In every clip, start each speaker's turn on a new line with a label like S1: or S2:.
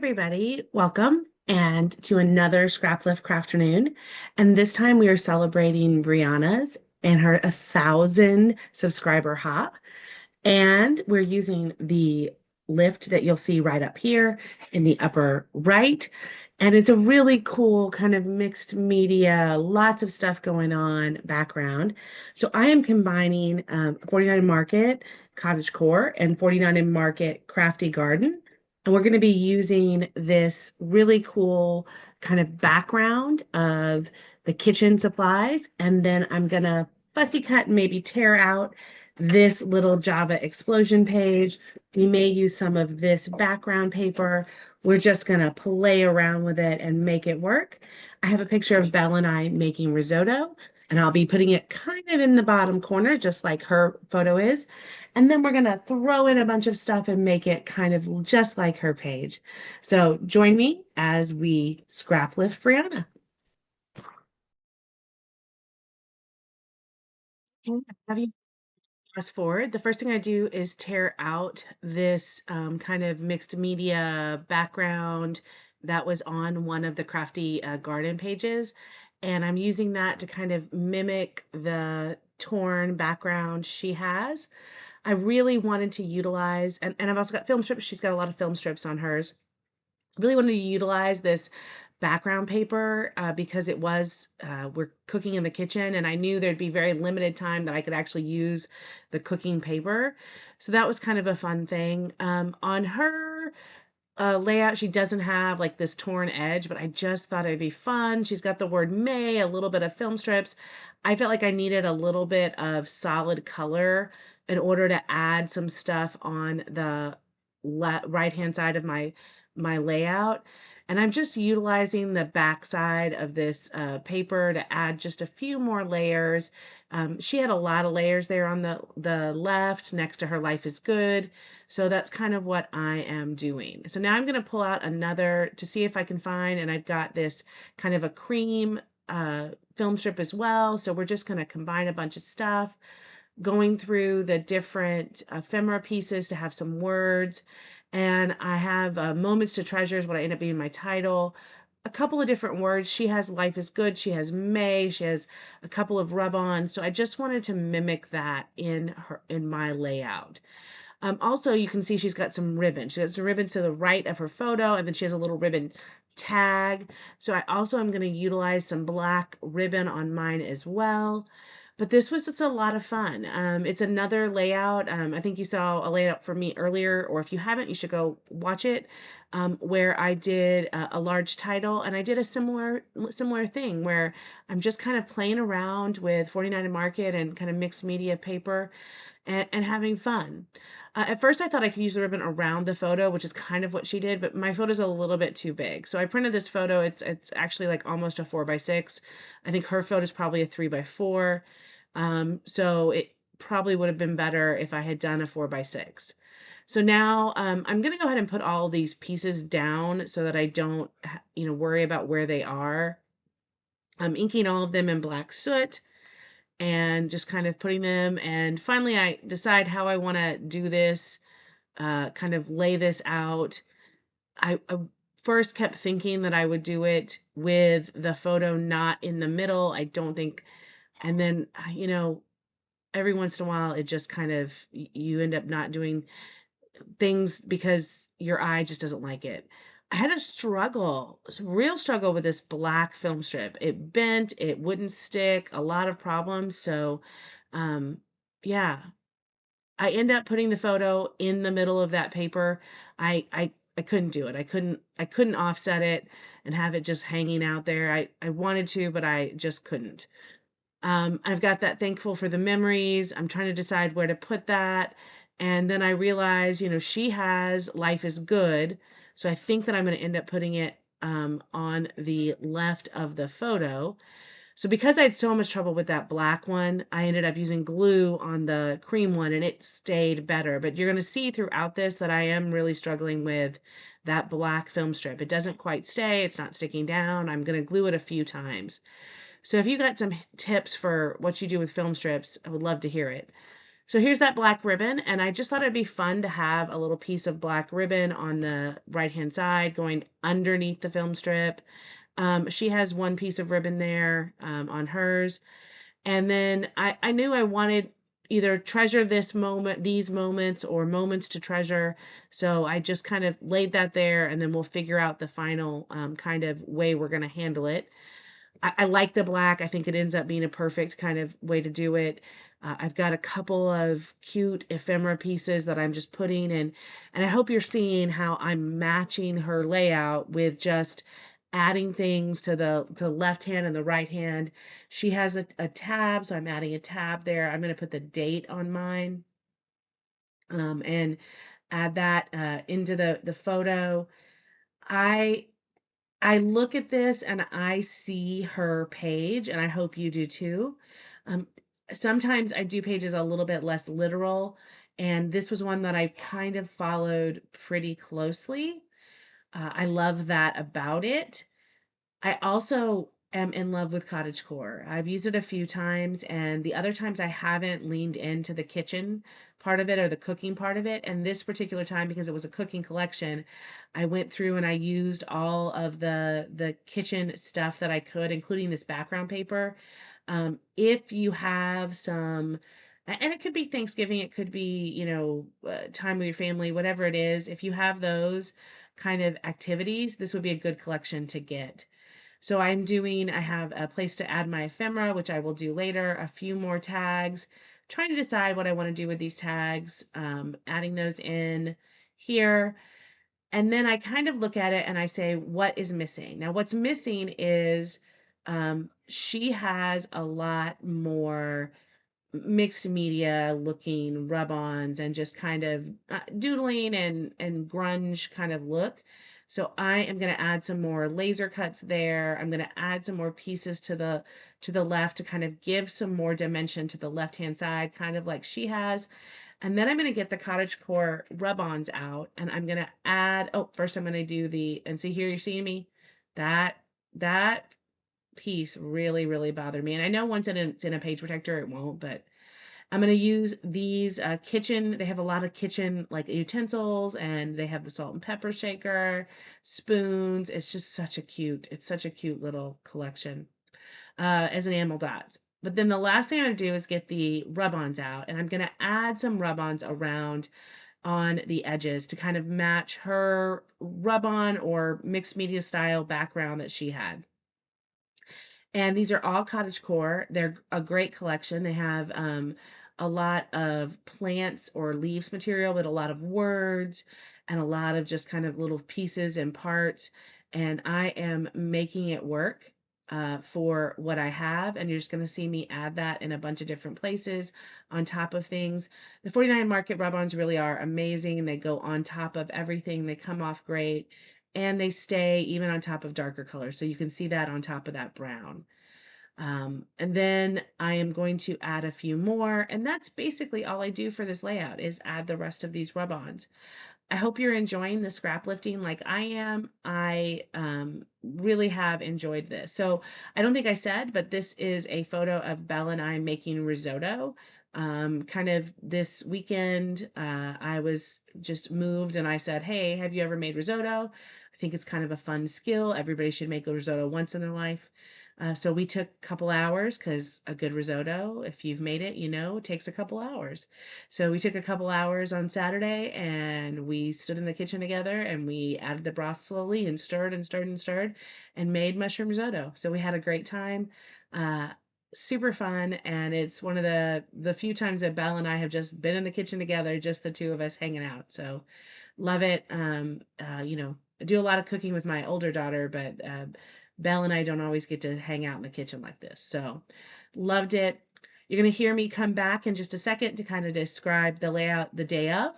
S1: everybody. Welcome and to another Scraplift Crafternoon. And this time we are celebrating Brianna's and her 1,000 subscriber hop. And we're using the lift that you'll see right up here in the upper right. And it's a really cool kind of mixed media, lots of stuff going on background. So I am combining 49 Market Cottage Core and 49 Market Crafty Garden. And we're going to be using this really cool kind of background of the kitchen supplies. And then I'm going to fussy cut and maybe tear out this little Java explosion page. We may use some of this background paper. We're just going to play around with it and make it work. I have a picture of Belle and I making risotto, and I'll be putting it kind of in the bottom corner, just like her photo is. And then we're going to throw in a bunch of stuff and make it kind of just like her page. So join me as we scrap lift Brianna. Have you fast forward, the first thing I do is tear out this kind of mixed media background that was on one of the crafty garden pages. And I'm using that to kind of mimic the torn background she has. I really wanted to utilize, and I've also got film strips. She's got a lot of film strips on hers. I really wanted to utilize this background paper because we're cooking in the kitchen and I knew there'd be very limited time that I could actually use the cooking paper. So that was kind of a fun thing. On her layout, she doesn't have like this torn edge, but I just thought it'd be fun. She's got the word May, a little bit of film strips. I felt like I needed a little bit of solid color in order to add some stuff on the right hand side of my layout. And I'm just utilizing the back side of this paper to add just a few more layers. She had a lot of layers there on the left next to her Life is Good. So that's kind of what I am doing. So now I'm going to pull out another to see if I can find, and I've got this kind of a cream film strip as well. So we're just going to combine a bunch of stuff, going through the different ephemera pieces to have some words. And I have Moments to Treasure is what I end up being my title. A couple of different words. She has Life is Good. She has May. She has a couple of rub-ons. So I just wanted to mimic that in my layout. Also, you can see she's got some ribbon. She has a ribbon to the right of her photo, and then she has a little ribbon tag. So I also am going to utilize some black ribbon on mine as well. But this was just a lot of fun. It's another layout. I think you saw a layout for me earlier, or if you haven't, you should go watch it, where I did a large title, and I did a similar thing where I'm just kind of playing around with 49 and Market and kind of mixed media paper and having fun. At first, I thought I could use the ribbon around the photo, which is kind of what she did, but my photo's a little bit too big. So I printed this photo. It's actually like almost a 4x6. I think her photo is probably a 3x4. So it probably would have been better if I had done a 4x6. So now I'm going to go ahead and put all these pieces down so that I don't, worry about where they are. I'm inking all of them in black soot and just kind of putting them. And finally, I decide how I want to do this, kind of lay this out. I first kept thinking that I would do it with the photo not in the middle. I don't think, and then, every once in a while, it just kind of, you end up not doing things because your eye just doesn't like it. I had a real struggle with this black film strip. It bent, it wouldn't stick, a lot of problems. So, yeah, I end up putting the photo in the middle of that paper. I couldn't do it. I couldn't offset it and have it just hanging out there. I wanted to, but I just couldn't. I've got that thankful for the memories. I'm trying to decide where to put that. And then I realize, she has Life is Good. So I think that I'm going to end up putting it on the left of the photo. So because I had so much trouble with that black one, I ended up using glue on the cream one and it stayed better. But you're going to see throughout this that I am really struggling with that black film strip. It doesn't quite stay. It's not sticking down. I'm going to glue it a few times. So if you got some tips for what you do with film strips, I would love to hear it. So here's that black ribbon, and I just thought it'd be fun to have a little piece of black ribbon on the right-hand side going underneath the film strip. She has one piece of ribbon there on hers. And then I knew I wanted either treasure this moment, these moments, or moments to treasure. So I just kind of laid that there, and then we'll figure out the final kind of way we're going to handle it. I like the black. I think it ends up being a perfect kind of way to do it. I've got a couple of cute ephemera pieces that I'm just putting in, and I hope you're seeing how I'm matching her layout with just adding things to the left hand and the right hand. She has a tab, so I'm adding a tab there. I'm going to put the date on mine, and add that into the photo. I I look at this and I see her page, and I hope you do too. Um, Sometimes I do pages a little bit less literal, and this was one that I kind of followed pretty closely. I love that about it. I also am in love with cottagecore. I've used it a few times, and the other times I haven't leaned into the kitchen part of it or the cooking part of it. And this particular time, because it was a cooking collection, I went through and I used all of the kitchen stuff that I could, including this background paper. If you have some, and it could be Thanksgiving, it could be, time with your family, whatever it is. If you have those kind of activities, this would be a good collection to get. So I have a place to add my ephemera, which I will do later, a few more tags, trying to decide what I want to do with these tags, adding those in here. And then I kind of look at it and I say, what is missing? Now, what's missing is she has a lot more mixed media looking rub-ons and just kind of doodling and grunge kind of look. So I am going to add some more laser cuts there. I'm going to add some more pieces to the left to kind of give some more dimension to the left hand side, kind of like she has. And then I'm going to get the cottage core rub-ons out, and I'm going to add, oh, first I'm going to do and see here, you're seeing me, that that piece really, really bothered me. And I know once it's in a page protector, it won't, but I'm going to use these kitchen. They have a lot of kitchen like utensils, and they have the salt and pepper shaker, spoons. It's such a cute little collection as enamel dots. But then the last thing I'm going to do is get the rub-ons out, and I'm going to add some rub-ons around on the edges to kind of match her rub-on or mixed media style background that she had. And these are all cottagecore. They're a great collection. They have a lot of plants or leaves material, but a lot of words and a lot of just kind of little pieces and parts. And I am making it work for what I have. And you're just going to see me add that in a bunch of different places on top of things. The 49 Market rub-ons really are amazing, and they go on top of everything. They come off great, and they stay even on top of darker colors. So you can see that on top of that brown. And then I am going to add a few more, and that's basically all I do for this layout is add the rest of these rub-ons. I hope you're enjoying the scrap lifting like I am. I really have enjoyed this. So I don't think I said, but this is a photo of Belle and I making risotto. Kind of this weekend, I was just moved and I said, hey, have you ever made risotto? I think it's kind of a fun skill. Everybody should make a risotto once in their life. So we took a couple hours because a good risotto, if you've made it, it takes a couple hours. So we took a couple hours on Saturday, and we stood in the kitchen together and we added the broth slowly and stirred and stirred and stirred and made mushroom risotto. So we had a great time. Uh, Super fun, and it's one of the few times that Belle and I have just been in the kitchen together, just the two of us hanging out. So love it. I do a lot of cooking with my older daughter, but Belle and I don't always get to hang out in the kitchen like this. So loved it. You're going to hear me come back in just a second to kind of describe the layout the day of.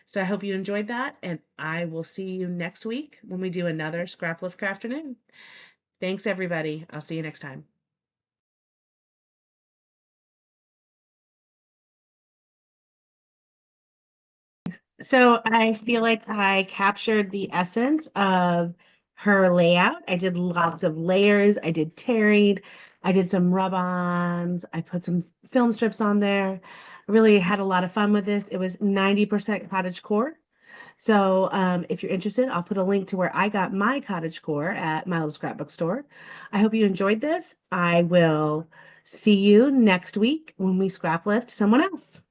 S1: So I hope you enjoyed that, and I will see you next week when we do another Scraplift Crafternoon. Thanks, everybody. I'll see you next time. So I feel like I captured the essence of her layout. I did lots of layers. I did terried. I did some rub-ons. I put some film strips on there. Really had a lot of fun with this. It was 90% cottage core. So if you're interested, I'll put a link to where I got my cottage core at my little scrapbook store. I hope you enjoyed this. I will see you next week when we scrap lift someone else.